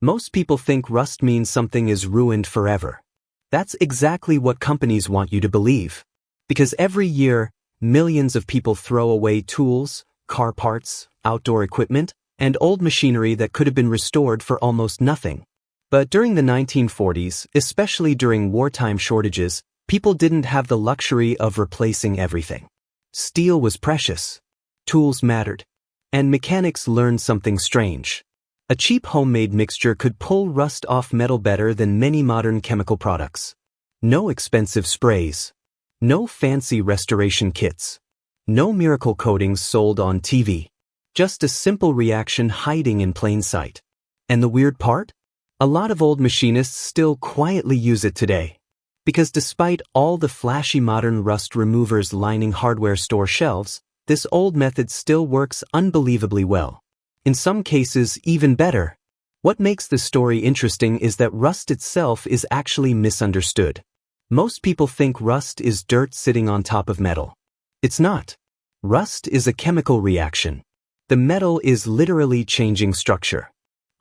Most people think rust means something is ruined forever. That's exactly what companies want you to believe. Because every year, millions of people throw away tools, car parts, outdoor equipment, and old machinery that could have been restored for almost nothing. But during the 1940s, especially during wartime shortages, people didn't have the luxury of replacing everything. Steel was precious. Tools mattered. And mechanics learned something strange. A cheap homemade mixture could pull rust off metal better than many modern chemical products. No expensive sprays. No fancy restoration kits. No miracle coatings sold on TV. Just a simple reaction hiding in plain sight. And the weird part? A lot of old machinists still quietly use it today. Because despite all the flashy modern rust removers lining hardware store shelves, this old method still works unbelievably well. In some cases, even better. What makes this story interesting is that rust itself is actually misunderstood. Most people think rust is dirt sitting on top of metal. It's not. Rust is a chemical reaction. The metal is literally changing structure.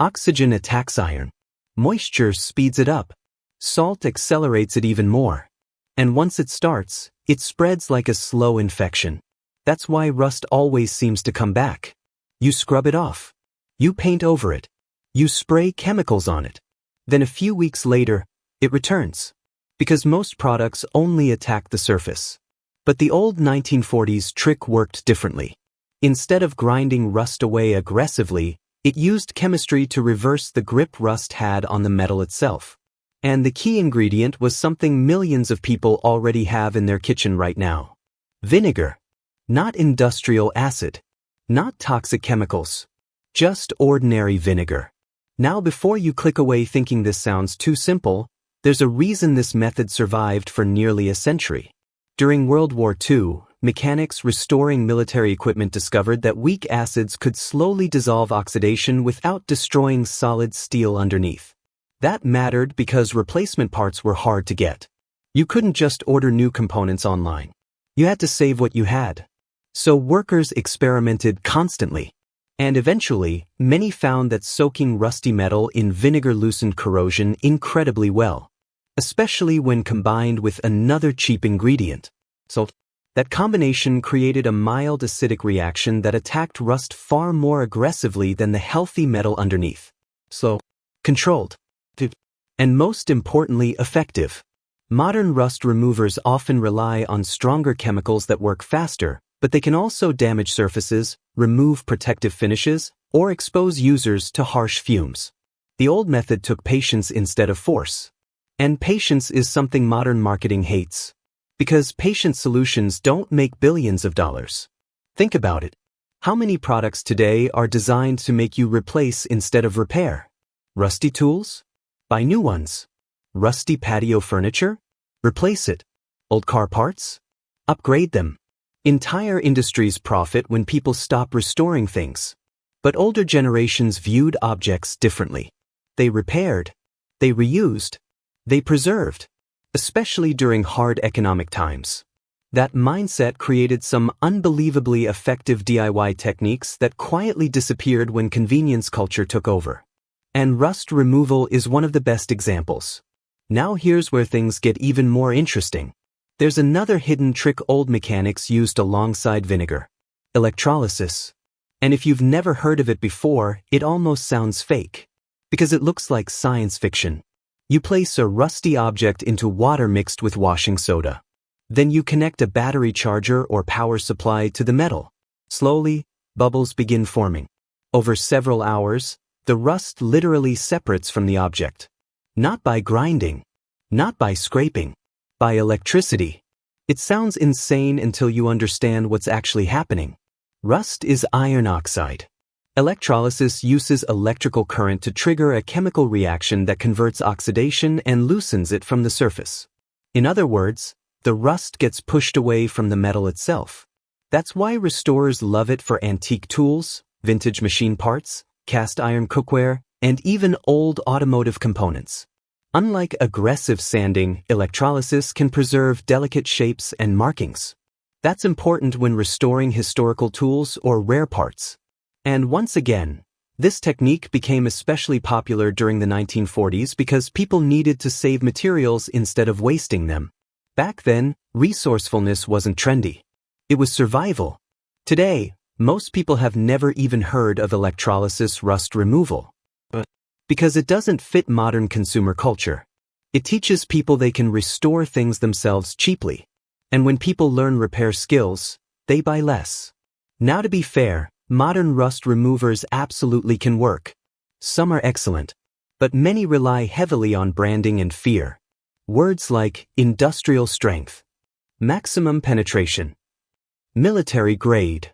Oxygen attacks iron. Moisture speeds it up. Salt accelerates it even more. And once it starts, it spreads like a slow infection. That's why rust always seems to come back. You scrub it off. You paint over it. You spray chemicals on it. Then a few weeks later, it returns. Because most products only attack the surface. But the old 1940s trick worked differently. Instead of grinding rust away aggressively, it used chemistry to reverse the grip rust had on the metal itself. And the key ingredient was something millions of people already have in their kitchen right now. Vinegar. Not industrial acid. Not toxic chemicals. Just ordinary vinegar. Now before you click away thinking this sounds too simple, there's a reason this method survived for nearly a century. During World War II, mechanics restoring military equipment discovered that weak acids could slowly dissolve oxidation without destroying solid steel underneath. That mattered because replacement parts were hard to get. You couldn't just order new components online. You had to save what you had. So workers experimented constantly. And eventually, many found that soaking rusty metal in vinegar loosened corrosion incredibly well. Especially when combined with another cheap ingredient, salt. That combination created a mild acidic reaction that attacked rust far more aggressively than the healthy metal underneath. Slow, controlled, and most importantly, effective. Modern rust removers often rely on stronger chemicals that work faster, but they can also damage surfaces, remove protective finishes, or expose users to harsh fumes. The old method took patience instead of force. And patience is something modern marketing hates. Because patient solutions don't make billions of dollars. Think about it. How many products today are designed to make you replace instead of repair? Rusty tools? Buy new ones. Rusty patio furniture? Replace it. Old car parts? Upgrade them. Entire industries profit when people stop restoring things. But older generations viewed objects differently. They repaired. They reused. They preserved. Especially during hard economic times. That mindset created some unbelievably effective DIY techniques that quietly disappeared when convenience culture took over. And rust removal is one of the best examples. Now here's where things get even more interesting. There's another hidden trick old mechanics used alongside vinegar. Electrolysis. And if you've never heard of it before, it almost sounds fake. Because it looks like science fiction. You place a rusty object into water mixed with washing soda. Then you connect a battery charger or power supply to the metal. Slowly, bubbles begin forming. Over several hours, the rust literally separates from the object. Not by grinding. Not by scraping. By electricity. It sounds insane until you understand what's actually happening. Rust is iron oxide. Electrolysis uses electrical current to trigger a chemical reaction that converts oxidation and loosens it from the surface. In other words, the rust gets pushed away from the metal itself. That's why restorers love it for antique tools, vintage machine parts, cast iron cookware, and even old automotive components. Unlike aggressive sanding, electrolysis can preserve delicate shapes and markings. That's important when restoring historical tools or rare parts. And once again, This technique became especially popular during the 1940s because people needed to save materials instead of wasting them. Back then, resourcefulness wasn't trendy. It was survival. Today, most people have never even heard of electrolysis rust removal. Because it doesn't fit modern consumer culture. It teaches people they can restore things themselves cheaply. And when people learn repair skills, they buy less. Now, to be fair, modern rust removers absolutely can work. Some are excellent. But many rely heavily on branding and fear. Words like industrial strength, maximum penetration, military grade.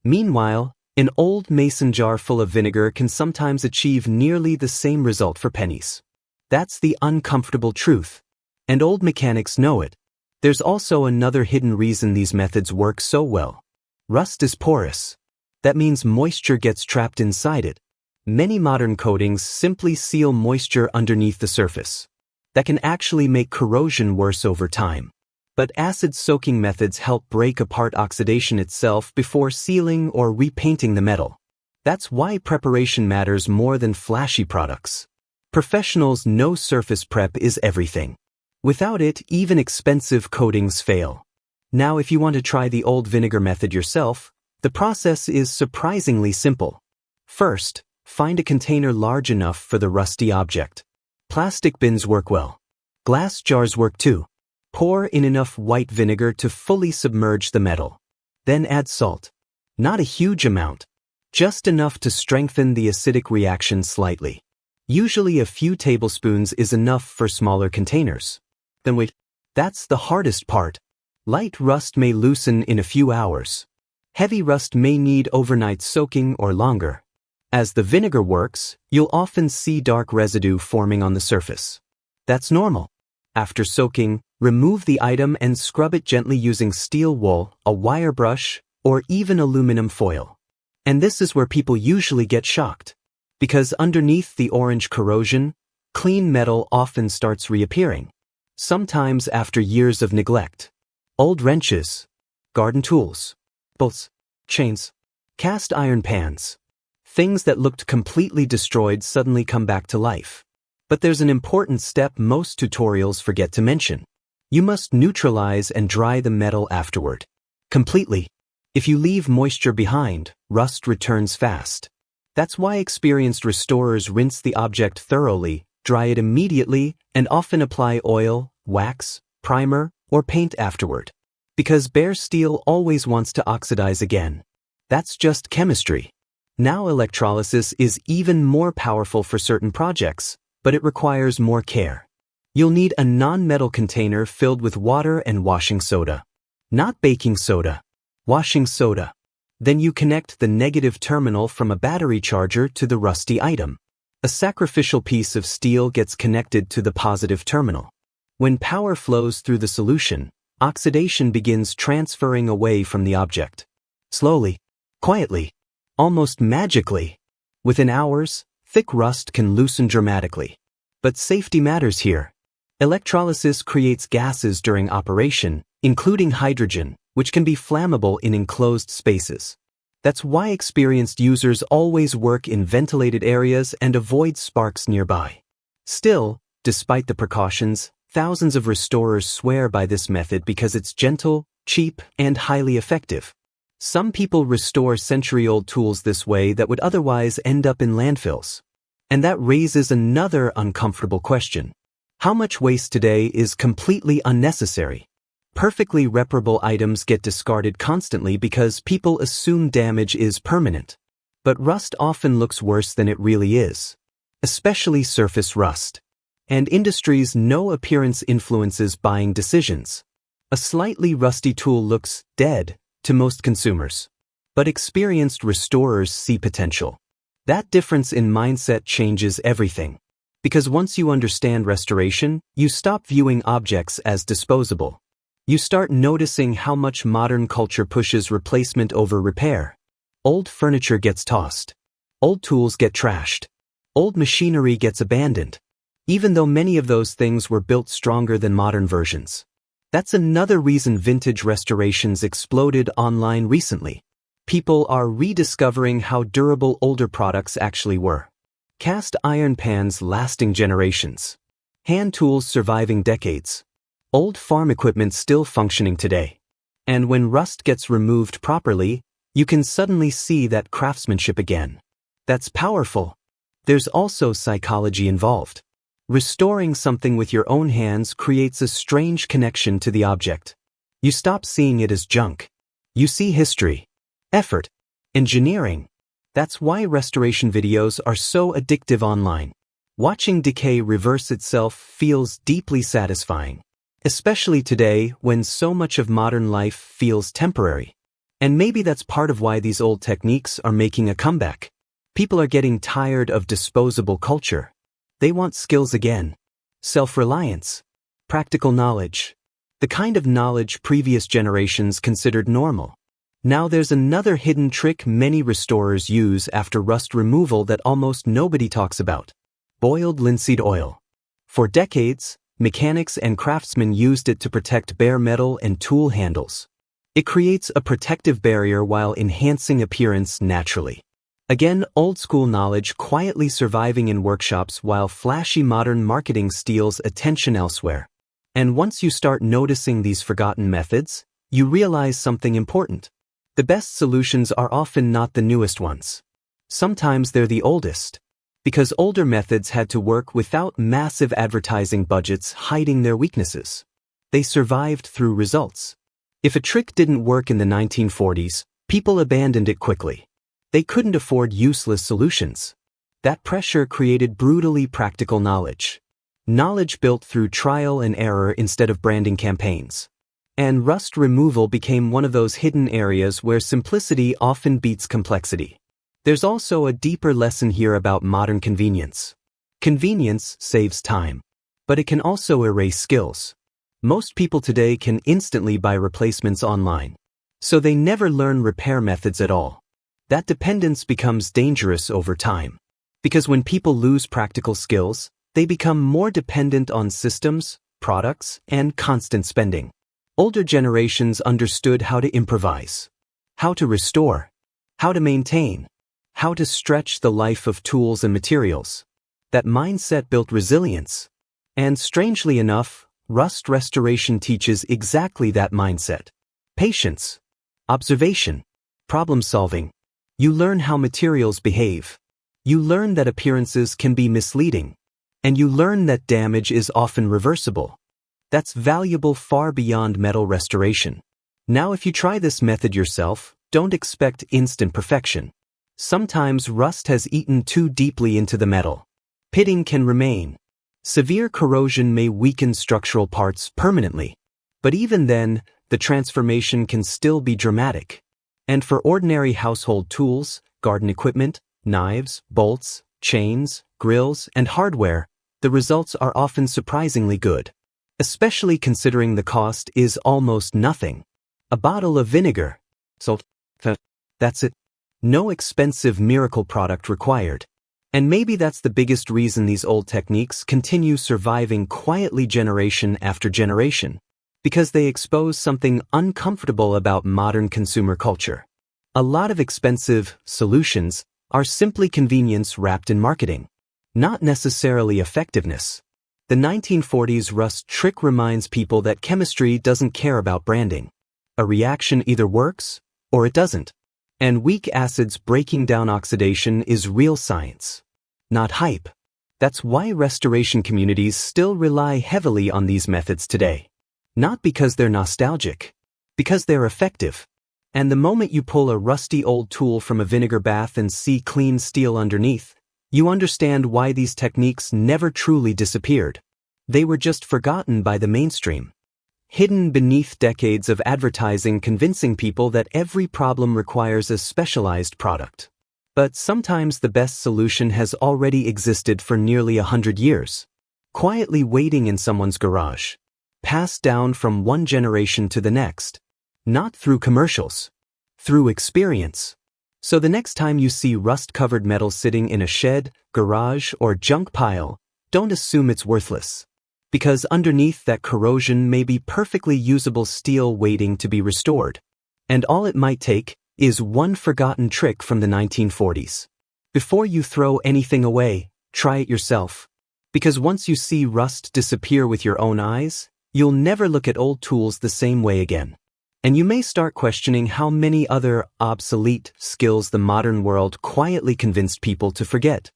Meanwhile, an old mason jar full of vinegar can sometimes achieve nearly the same result for pennies. That's the uncomfortable truth. And old mechanics know it. There's also another hidden reason these methods work so well. Rust is porous. That means moisture gets trapped inside it. Many modern coatings simply seal moisture underneath the surface. That can actually make corrosion worse over time. But acid-soaking methods help break apart oxidation itself before sealing or repainting the metal. That's why preparation matters more than flashy products. Professionals know surface prep is everything. Without it, even expensive coatings fail. Now, if you want to try the old vinegar method yourself, the process is surprisingly simple. First, find a container large enough for the rusty object. Plastic bins work well. Glass jars work too. Pour in enough white vinegar to fully submerge the metal. Then add salt. Not a huge amount. Just enough to strengthen the acidic reaction slightly. Usually a few tablespoons is enough for smaller containers. Then wait. That's the hardest part. Light rust may loosen in a few hours. Heavy rust may need overnight soaking or longer. As the vinegar works, you'll often see dark residue forming on the surface. That's normal. After soaking, remove the item and scrub it gently using steel wool, a wire brush, or even aluminum foil. And this is where people usually get shocked. Because underneath the orange corrosion, clean metal often starts reappearing. Sometimes after years of neglect. Old wrenches, garden tools, bolts, chains, cast iron pans. Things that looked completely destroyed suddenly come back to life. But there's an important step most tutorials forget to mention. You must neutralize and dry the metal afterward. Completely. If you leave moisture behind, rust returns fast. That's why experienced restorers rinse the object thoroughly, dry it immediately, and often apply oil, wax, primer, or paint afterward. Because bare steel always wants to oxidize again. That's just chemistry. Now electrolysis is even more powerful for certain projects, but it requires more care. You'll need a non-metal container filled with water and washing soda. Not baking soda. Washing soda. Then you connect the negative terminal from a battery charger to the rusty item. A sacrificial piece of steel gets connected to the positive terminal. When power flows through the solution, oxidation begins transferring away from the object. Slowly, quietly, almost magically. Within hours, thick rust can loosen dramatically. But safety matters here. Electrolysis creates gases during operation, including hydrogen, which can be flammable in enclosed spaces. That's why experienced users always work in ventilated areas and avoid sparks nearby. Still, despite the precautions, thousands of restorers swear by this method because it's gentle, cheap, and highly effective. Some people restore century-old tools this way that would otherwise end up in landfills. And that raises another uncomfortable question. How much waste today is completely unnecessary? Perfectly reparable items get discarded constantly because people assume damage is permanent. But rust often looks worse than it really is. Especially surface rust. And industries know appearance influences buying decisions. A slightly rusty tool looks dead to most consumers. But experienced restorers see potential. That difference in mindset changes everything. Because once you understand restoration, you stop viewing objects as disposable. You start noticing how much modern culture pushes replacement over repair. Old furniture gets tossed. Old tools get trashed. Old machinery gets abandoned. Even though many of those things were built stronger than modern versions. That's another reason vintage restorations exploded online recently. People are rediscovering how durable older products actually were. Cast iron pans lasting generations. Hand tools surviving decades. Old farm equipment still functioning today. And when rust gets removed properly, you can suddenly see that craftsmanship again. That's powerful. There's also psychology involved. Restoring something with your own hands creates a strange connection to the object. You stop seeing it as junk. You see history, effort, engineering. That's why restoration videos are so addictive online. Watching decay reverse itself feels deeply satisfying, especially today when so much of modern life feels temporary. And maybe that's part of why these old techniques are making a comeback. People are getting tired of disposable culture. They want skills again. Self-reliance. Practical knowledge. The kind of knowledge previous generations considered normal. Now there's another hidden trick many restorers use after rust removal that almost nobody talks about. Boiled linseed oil. For decades, mechanics and craftsmen used it to protect bare metal and tool handles. It creates a protective barrier while enhancing appearance naturally. Again, old-school knowledge quietly surviving in workshops while flashy modern marketing steals attention elsewhere. And once you start noticing these forgotten methods, you realize something important. The best solutions are often not the newest ones. Sometimes they're the oldest. Because older methods had to work without massive advertising budgets hiding their weaknesses. They survived through results. If a trick didn't work in the 1940s, people abandoned it quickly. They couldn't afford useless solutions. That pressure created brutally practical knowledge. Knowledge built through trial and error instead of branding campaigns. And rust removal became one of those hidden areas where simplicity often beats complexity. There's also a deeper lesson here about modern convenience. Convenience saves time, but it can also erase skills. Most people today can instantly buy replacements online, so they never learn repair methods at all. That dependence becomes dangerous over time, because when people lose practical skills, they become more dependent on systems, products, and constant spending. Older generations understood how to improvise, how to restore, how to maintain, how to stretch the life of tools and materials. That mindset built resilience. And strangely enough, rust restoration teaches exactly that mindset. Patience, observation, problem solving. You learn how materials behave. You learn that appearances can be misleading. And you learn that damage is often reversible. That's valuable far beyond metal restoration. Now if you try this method yourself, don't expect instant perfection. Sometimes rust has eaten too deeply into the metal. Pitting can remain. Severe corrosion may weaken structural parts permanently. But even then, the transformation can still be dramatic. And for ordinary household tools, garden equipment, knives, bolts, chains, grills, and hardware, the results are often surprisingly good. Especially considering the cost is almost nothing. A bottle of vinegar. Salt. That's it. No expensive miracle product required. And maybe that's the biggest reason these old techniques continue surviving quietly generation after generation. Because they expose something uncomfortable about modern consumer culture. A lot of expensive solutions are simply convenience wrapped in marketing, not necessarily effectiveness. The 1940s rust trick reminds people that chemistry doesn't care about branding. A reaction either works or it doesn't. And weak acids breaking down oxidation is real science, not hype. That's why restoration communities still rely heavily on these methods today. Not because they're nostalgic, because they're effective. And the moment you pull a rusty old tool from a vinegar bath and see clean steel underneath, you understand why these techniques never truly disappeared. They were just forgotten by the mainstream. Hidden beneath decades of advertising convincing people that every problem requires a specialized product. But sometimes the best solution has already existed for nearly 100 years, quietly waiting in someone's garage. Passed down from one generation to the next. Not through commercials. Through experience. So the next time you see rust-covered metal sitting in a shed, garage, or junk pile, don't assume it's worthless. Because underneath that corrosion may be perfectly usable steel waiting to be restored. And all it might take is one forgotten trick from the 1940s. Before you throw anything away, try it yourself. Because once you see rust disappear with your own eyes, you'll never look at old tools the same way again. And you may start questioning how many other obsolete skills the modern world quietly convinced people to forget.